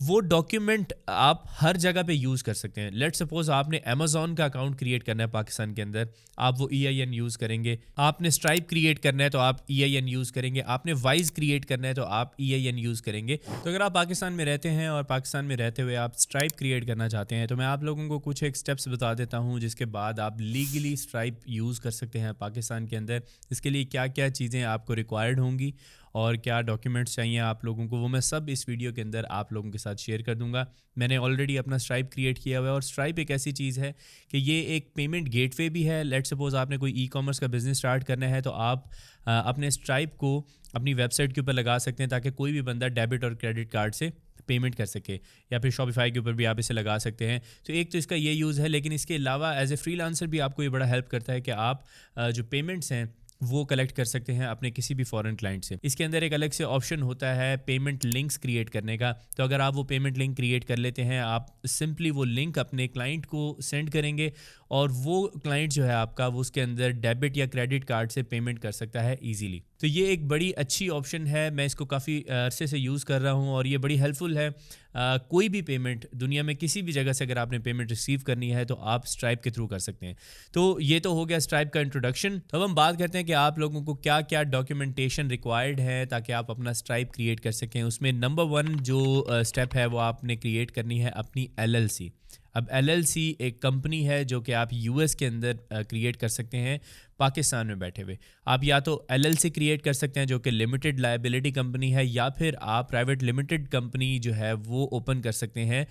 वो डॉक्यूमेंट आप हर जगह पे यूज़ कर सकते हैं। लेट्स सपोज आपने अमेज़न का अकाउंट क्रिएट करना है पाकिस्तान के अंदर, आप वो EIN यूज़ करेंगे। आपने स्ट्राइप क्रिएट करना है तो आप EIN यूज़ करेंगे। आपने वाइज क्रिएट करना है तो आप EIN यूज़ करेंगे। तो अगर आप पाकिस्तान में रहते हैं और पाकिस्तान में रहते हुए आप स्ट्राइप क्रिएट करना चाहते हैं, तो मैं आप लोगों को कुछ एक स्टेप्स बता देता हूँ जिसके बाद आप लीगली स्ट्राइप यूज़ कर सकते हैं पाकिस्तान के अंदर। इसके लिए क्या क्या चीज़ें आपको रिक्वायर्ड होंगी और क्या डॉक्यूमेंट्स चाहिए आप लोगों को, वो मैं सब इस वीडियो के अंदर आप लोगों के साथ शेयर कर दूंगा। मैंने ऑलरेडी अपना स्ट्राइप क्रिएट किया हुआ है और स्ट्राइप एक ऐसी चीज़ है कि ये एक पेमेंट गेटवे भी है। लेट्स सपोज आपने कोई ई-कॉमर्स का बिज़नेस स्टार्ट करना है तो आप अपने स्ट्राइप को अपनी वेबसाइट के ऊपर लगा सकते हैं ताकि कोई भी बंदा डेबिट और क्रेडिट कार्ड से पेमेंट कर सके, या फिर शॉपिफाई के ऊपर भी आप इसे लगा सकते हैं। तो एक तो इसका ये यूज़ है, लेकिन इसके अलावा एज ए फ्रीलांसर भी आपको ये बड़ा हेल्प करता है कि आप जो पेमेंट्स हैं वो कलेक्ट कर सकते हैं अपने किसी भी फॉरेन क्लाइंट से। इसके अंदर एक अलग से ऑप्शन होता है पेमेंट लिंक्स क्रिएट करने का। तो अगर आप वो पेमेंट लिंक क्रिएट कर लेते हैं, आप सिंपली वो लिंक अपने क्लाइंट को सेंड करेंगे और वो क्लाइंट जो है आपका वो उसके अंदर डेबिट या क्रेडिट कार्ड से पेमेंट कर सकता है ईजीली। तो ये एक बड़ी अच्छी ऑप्शन है, मैं इसको काफ़ी अरसे से यूज़ कर रहा हूँ और ये बड़ी हेल्पफुल है। कोई भी पेमेंट दुनिया में किसी भी जगह से अगर आपने पेमेंट रिसीव करनी है तो आप स्ट्राइप के थ्रू कर सकते हैं। तो ये तो हो गया स्ट्राइप का इंट्रोडक्शन। तो अब हम बात करते हैं कि आप लोगों को क्या क्या डॉक्यूमेंटेशन रिक्वायर्ड है ताकि आप अपना स्ट्राइप क्रिएट कर सकें। उसमें नंबर 1 जो स्टेप है वो आपने क्रिएट करनी है अपनी LLC। अब LLC एक कंपनी है जो कि आप US के अंदर क्रिएट कर सकते हैं पाकिस्तान में बैठे हुए। आप या तो LLC क्रिएट कर सकते हैं जो कि लिमिटेड लायबिलिटी कंपनी है, या फिर आप प्राइवेट लिमिटेड कंपनी जो है वो ओपन कर सकते हैं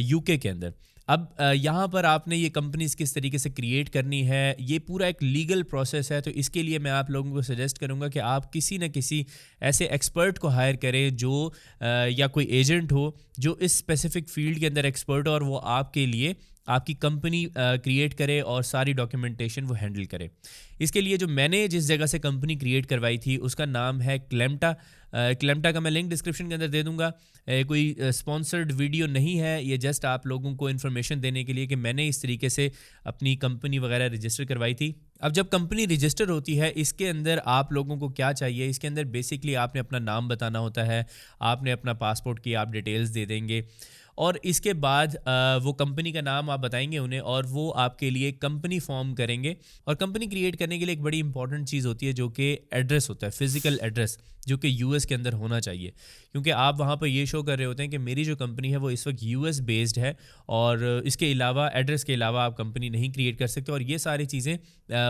UK के अंदर। अब यहाँ पर आपने ये कंपनीज किस तरीके से क्रिएट करनी है, ये पूरा एक लीगल प्रोसेस है। तो इसके लिए मैं आप लोगों को सजेस्ट करूँगा कि आप किसी न किसी ऐसे एक्सपर्ट को हायर करें जो या कोई एजेंट हो जो इस स्पेसिफिक फील्ड के अंदर एक्सपर्ट हो और वो आपके लिए आपकी कंपनी क्रिएट करे और सारी डॉक्यूमेंटेशन वो हैंडल करे। इसके लिए जो मैंने जिस जगह से कंपनी क्रिएट करवाई थी उसका नाम है क्लेम्टा। क्लेम्टा का मैं लिंक डिस्क्रिप्शन के अंदर दे दूंगा। कोई स्पॉन्सर्ड वीडियो नहीं है, ये जस्ट आप लोगों को इन्फॉर्मेशन देने के लिए कि मैंने इस तरीके से अपनी कंपनी वगैरह रजिस्टर करवाई थी। अब जब कंपनी रजिस्टर होती है इसके अंदर आप लोगों को क्या चाहिए, इसके अंदर बेसिकली आपने अपना नाम बताना होता है, आपने अपना पासपोर्ट की आप डिटेल्स दे देंगे और इसके बाद वो कंपनी का नाम आप बताएंगे उन्हें और वो आपके लिए कंपनी फॉर्म करेंगे। और कंपनी क्रिएट करने के लिए एक बड़ी इंपॉर्टेंट चीज़ होती है जो कि एड्रेस होता है, फिजिकल एड्रेस, जो कि US के अंदर होना चाहिए, क्योंकि आप वहाँ पर ये शो कर रहे होते हैं कि मेरी जो कंपनी है वो इस वक्त US बेस्ड है और इसके अलावा एड्रेस के अलावा आप कंपनी नहीं क्रिएट कर सकते। और ये सारी चीज़ें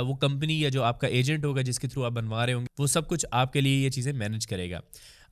वो कंपनी या जो आपका एजेंट होगा जिसके थ्रू आप बनवा रहे होंगे वो सब कुछ आपके लिए ये चीज़ें मैनेज करेगा।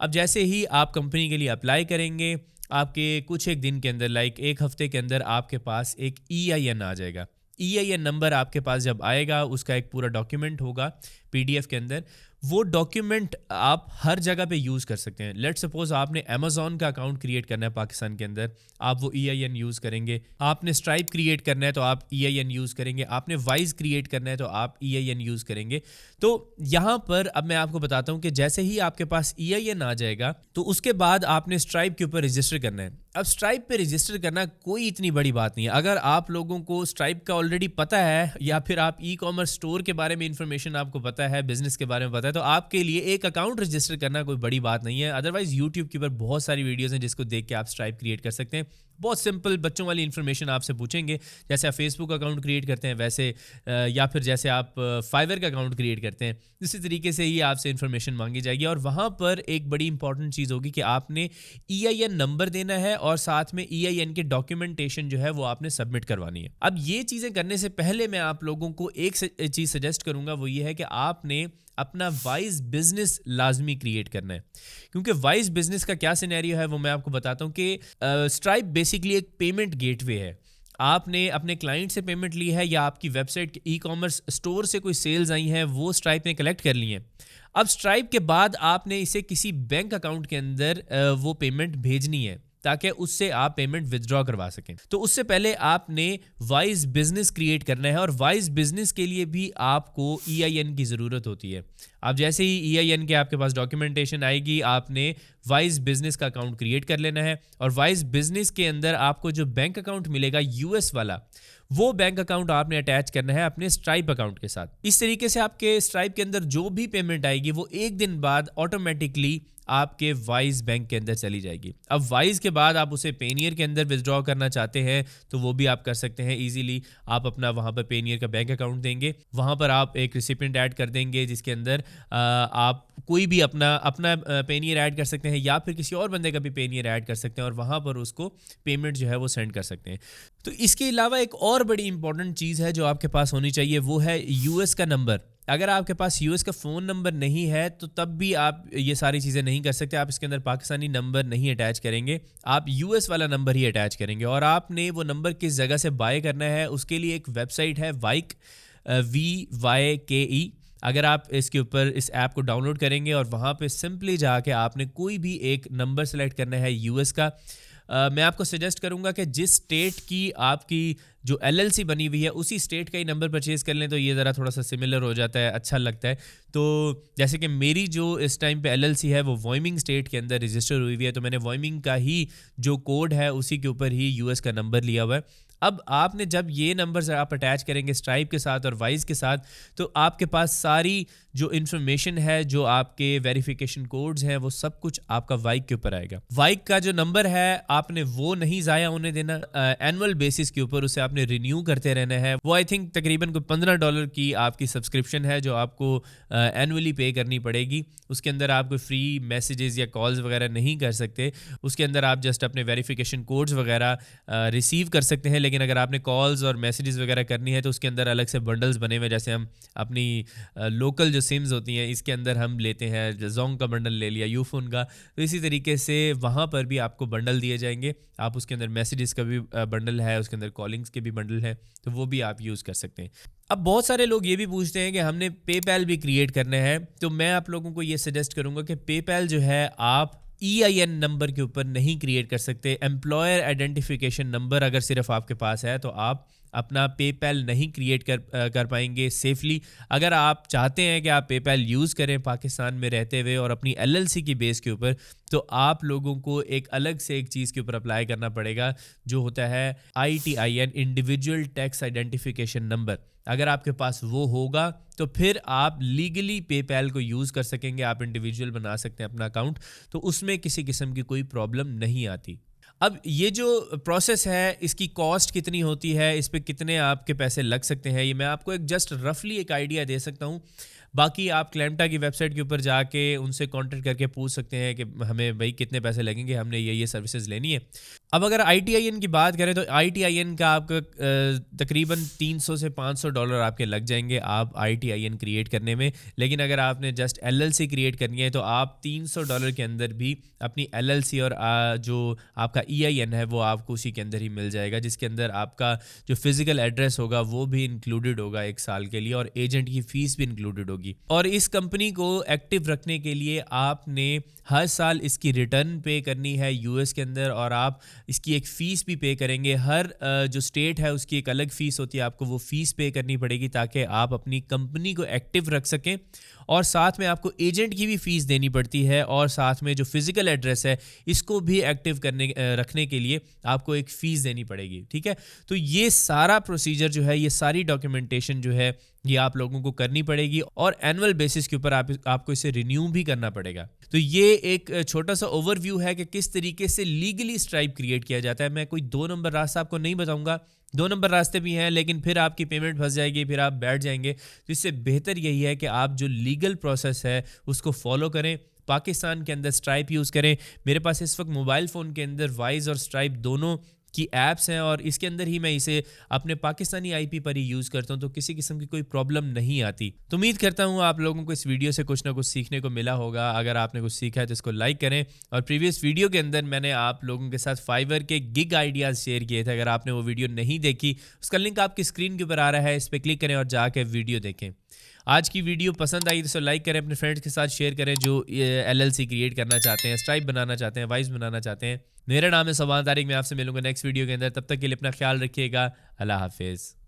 अब जैसे ही आप कंपनी के लिए अप्लाई करेंगे, आपके कुछ एक दिन के अंदर, लाइक एक हफ्ते के अंदर आपके पास एक EIN आ जाएगा। EIN नंबर आपके पास जब आएगा उसका एक पूरा डॉक्यूमेंट होगा PDF के अंदर। वो डॉक्यूमेंट आप हर जगह पे यूज़ कर सकते हैं। लेट्स सपोज आपने अमेज़न का अकाउंट क्रिएट करना है पाकिस्तान के अंदर, आप वो EIN यूज़ करेंगे। आपने स्ट्राइप क्रिएट करना है तो आप EIN यूज़ करेंगे। आपने वाइज क्रिएट करना है तो आप EIN यूज़ करेंगे। तो यहाँ पर अब मैं आपको बताता हूँ कि जैसे ही आपके पास EIN आ जाएगा तो उसके बाद आपने स्ट्राइप के ऊपर रजिस्टर करना है। अब स्ट्राइप पे रजिस्टर करना कोई इतनी बड़ी बात नहीं है। अगर आप लोगों को स्ट्राइप का ऑलरेडी पता है या फिर आप ई-कॉमर्स स्टोर के बारे में इंफॉर्मेशन आपको पता है, बिजनेस के बारे में पता है, तो आपके लिए एक अकाउंट रजिस्टर करना कोई बड़ी बात नहीं है। अदरवाइज यूट्यूब के ऊपर बहुत सारी वीडियोस हैं जिसको देख के आप स्ट्राइप क्रिएट कर सकते हैं। बहुत सिंपल बच्चों वाली इन्फॉर्मेशन आपसे पूछेंगे, जैसे आप फेसबुक अकाउंट क्रिएट करते हैं वैसे, या फिर जैसे आप फाइवर का अकाउंट क्रिएट करते हैं इसी तरीके से ही आपसे इन्फॉर्मेशन मांगी जाएगी। और वहाँ पर एक बड़ी इंपॉर्टेंट चीज़ होगी कि आपने EIN नंबर देना है और साथ में EIN के डॉक्यूमेंटेशन जो है वो आपने सबमिट करवानी है। अब ये चीज़ें करने से पहले मैं आप लोगों को एक चीज़ सजेस्ट करूँगा, वो ये है कि आपने अपना वाइज बिजनेस लाजमी क्रिएट करना है। क्योंकि वाइज बिजनेस का क्या सिनेरियो है वो मैं आपको बताता हूँ कि स्ट्राइप बेसिकली एक पेमेंट गेटवे है। आपने अपने क्लाइंट से पेमेंट ली है या आपकी वेबसाइट के ई-कॉमर्स स्टोर से कोई सेल्स आई हैं वो स्ट्राइप ने कलेक्ट कर ली हैं। अब स्ट्राइप के बाद आपने इसे किसी बैंक अकाउंट के अंदर वो पेमेंट भेजनी है ताकि उससे आप पेमेंट विथड्रॉ करवा सकें। तो उससे पहले आपने वाइज बिजनेस क्रिएट करना है और वाइज बिजनेस के लिए भी आपको EIN की ज़रूरत होती है। अब जैसे ही EIN के आपके पास डॉक्यूमेंटेशन आएगी, आपने वाइज बिजनेस का अकाउंट क्रिएट कर लेना है और वाइज बिजनेस के अंदर आपको जो बैंक अकाउंट मिलेगा US वाला, वो बैंक अकाउंट आपने अटैच करना है अपने स्ट्राइप अकाउंट के साथ। इस तरीके से आपके स्ट्राइप के अंदर जो भी पेमेंट आएगी वो एक दिन बाद ऑटोमेटिकली आपके वाइज बैंक के अंदर चली जाएगी। अब वाइज के बाद आप उसे पेनियर के अंदर विड्रॉ करना चाहते हैं तो वो भी आप कर सकते हैं ईजिली। आप अपना वहाँ पर पेनियर का बैंक अकाउंट देंगे, वहाँ पर आप एक रिसिपिएंट ऐड कर देंगे जिसके अंदर आप कोई भी अपना अपना पेनियर ऐड कर सकते हैं या फिर किसी और बंदे का भी पेनियर ऐड कर सकते हैं और वहाँ पर उसको पेमेंट जो है वो सेंड कर सकते हैं। तो इसके अलावा एक और बड़ी इंपॉर्टेंट चीज़ है जो आपके पास होनी चाहिए, वो है यूएस का नंबर। अगर आपके पास यूएस का फ़ोन नंबर नहीं है तो तब भी आप ये सारी चीज़ें नहीं कर सकते। आप इसके अंदर पाकिस्तानी नंबर नहीं अटैच करेंगे, आप यूएस वाला नंबर ही अटैच करेंगे। और आपने वो नंबर किस जगह से बाय करना है उसके लिए एक वेबसाइट है वाइक, VYKE। अगर आप इसके ऊपर इस ऐप को डाउनलोड करेंगे और वहाँ पे सिंपली जाके आपने कोई भी एक नंबर सेलेक्ट करना है यूएस का। मैं आपको सजेस्ट करूंगा कि जिस स्टेट की आपकी जो LLC बनी हुई है उसी स्टेट का ही नंबर परचेज कर लें तो ये ज़रा थोड़ा सा सिमिलर हो जाता है, अच्छा लगता है। तो जैसे कि मेरी जो इस टाइम पे LLC है वो वायमिंग स्टेट के अंदर रजिस्टर हुई हुई है, तो मैंने वायमिंग का ही जो कोड है उसी के ऊपर ही यूएस का नंबर लिया हुआ है। अब आपने जब ये नंबर आप अटैच करेंगे स्ट्राइप के साथ और वाइज के साथ तो आपके पास सारी जो इन्फॉर्मेशन है, जो आपके वेरिफिकेशन कोड्स हैं, वो सब कुछ आपका वाइक के ऊपर आएगा। वाइक का जो नंबर है आपने वो नहीं ज़ाया होने देना, एनुअल बेसिस के ऊपर उसे आपने रिन्यू करते रहना है। वो आई थिंक तकरीबन कोई $15 की आपकी सब्सक्रिप्शन है जो आपको एनुअली पे करनी पड़ेगी। उसके अंदर आप कोई फ्री मैसेजेस या कॉल्स वगैरह नहीं कर सकते, उसके अंदर आप जस्ट अपने वेरिफिकेशन कोड्स वगैरह रिसीव कर सकते हैं। लेकिन अगर आपने कॉल्स और मैसेजेस वगैरह करनी है तो उसके अंदर अलग से बंडल्स बने हुए, जैसे हम अपनी लोकल जो सिम्स होती हैं इसके अंदर हम लेते हैं, जोंग का बंडल ले लिया, यूफोन का, तो इसी तरीके से वहाँ पर भी आपको बंडल दिए जाएंगे। आप उसके अंदर मैसेजेस का भी बंडल है, उसके अंदर कॉलिंग्स के भी बंडल है, तो वो भी आप यूज़ कर सकते हैं। अब बहुत सारे लोग ये भी पूछते हैं कि हमने पेपैल भी क्रिएट करना है, तो मैं आप लोगों को ये सजेस्ट करूँगा कि पेपैल जो है आप EIN नंबर के ऊपर नहीं क्रिएट कर सकते। एम्प्लॉयर आइडेंटिफिकेशन नंबर अगर सिर्फ आपके पास है तो आप अपना पेपैल नहीं क्रिएट कर पाएंगे सेफली। अगर आप चाहते हैं कि आप पेपैल यूज़ करें पाकिस्तान में रहते हुए और अपनी LLC की बेस के ऊपर, तो आप लोगों को एक अलग से एक चीज़ के ऊपर अप्लाई करना पड़ेगा जो होता है ITIN, individual tax identification number. अगर आपके पास वो होगा तो फिर आप लीगली पेपैल को यूज़ कर सकेंगे, आप इंडिविजुअल बना सकते हैं अपना अकाउंट, तो उसमें किसी किस्म की कोई प्रॉब्लम नहीं आती। अब ये जो प्रोसेस है इसकी कॉस्ट कितनी होती है, इस पे कितने आपके पैसे लग सकते हैं, ये मैं आपको एक जस्ट रफली एक आइडिया दे सकता हूँ। बाकी आप क्लैम्टा की वेबसाइट के ऊपर जाके उनसे कांटेक्ट करके पूछ सकते हैं कि हमें भाई कितने पैसे लगेंगे, हमने ये सर्विसेज लेनी है। अब अगर ITIN की बात करें तो ITIN का आपका तकरीबन $300 से $500 आपके लग जाएंगे आप ITIN क्रिएट करने में। लेकिन अगर आपने जस्ट LLC क्रिएट करनी है तो आप $300 के अंदर भी अपनी LLC और जो आपका EIN है वो आपको उसी के अंदर ही मिल जाएगा, जिसके अंदर आपका जो फिजिकल एड्रेस होगा वो भी इंक्लूडेड होगा 1 साल के लिए, और एजेंट की फीस भी इंक्लूडेड होगी। और इस कंपनी को एक्टिव रखने के लिए आपने हर साल इसकी रिटर्न पे करनी है यूएस के अंदर, और आप इसकी एक फ़ीस भी पे करेंगे। हर जो स्टेट है उसकी एक अलग फ़ीस होती है, आपको वो फ़ीस पे करनी पड़ेगी ताकि आप अपनी कंपनी को एक्टिव रख सकें। और साथ में आपको एजेंट की भी फ़ीस देनी पड़ती है, और साथ में जो फिज़िकल एड्रेस है इसको भी एक्टिव रखने के लिए आपको एक फ़ीस देनी पड़ेगी। ठीक है, तो ये सारा प्रोसीजर जो है, ये सारी डॉक्यूमेंटेशन जो है ये आप लोगों को करनी पड़ेगी, और एनुअल बेसिस के ऊपर आपको इसे रिन्यू भी करना पड़ेगा। तो ये एक छोटा सा ओवरव्यू है कि किस तरीके से लीगली स्ट्राइप क्रिएट किया जाता है। मैं कोई 2 नंबर रास्ता आपको नहीं बताऊंगा, 2 नंबर रास्ते भी हैं लेकिन फिर आपकी पेमेंट फंस जाएगी, फिर आप बैठ जाएंगे। तो इससे बेहतर यही है कि आप जो लीगल प्रोसेस है उसको फॉलो करें, पाकिस्तान के अंदर स्ट्राइप यूज़ करें। मेरे पास इस वक्त मोबाइल फ़ोन के अंदर वाइज और स्ट्राइप दोनों की ऐप्स हैं, और इसके अंदर ही मैं इसे अपने पाकिस्तानी IP पर ही यूज़ करता हूं, तो किसी किस्म की कोई प्रॉब्लम नहीं आती। तो उम्मीद करता हूं आप लोगों को इस वीडियो से कुछ ना कुछ सीखने को मिला होगा। अगर आपने कुछ सीखा है तो इसको लाइक करें, और प्रीवियस वीडियो के अंदर मैंने आप लोगों के साथ फाइवर के गिग आइडियाज़ शेयर किए थे। अगर आपने वो वीडियो नहीं देखी, उसका लिंक आपकी स्क्रीन के ऊपर आ रहा है, इस पर क्लिक करें और जाके वीडियो देखें। आज की वीडियो पसंद आई तो लाइक करें, अपने फ्रेंड्स के साथ शेयर करें जो LLC क्रिएट करना चाहते हैं, स्ट्राइप बनाना चाहते हैं, वाइज बनाना चाहते हैं। मेरा नाम है सबान तारिक, मैं आपसे मिलूंगा नेक्स्ट वीडियो के अंदर। तब तक के लिए अपना ख्याल रखिएगा। अल्लाह हाफिज़।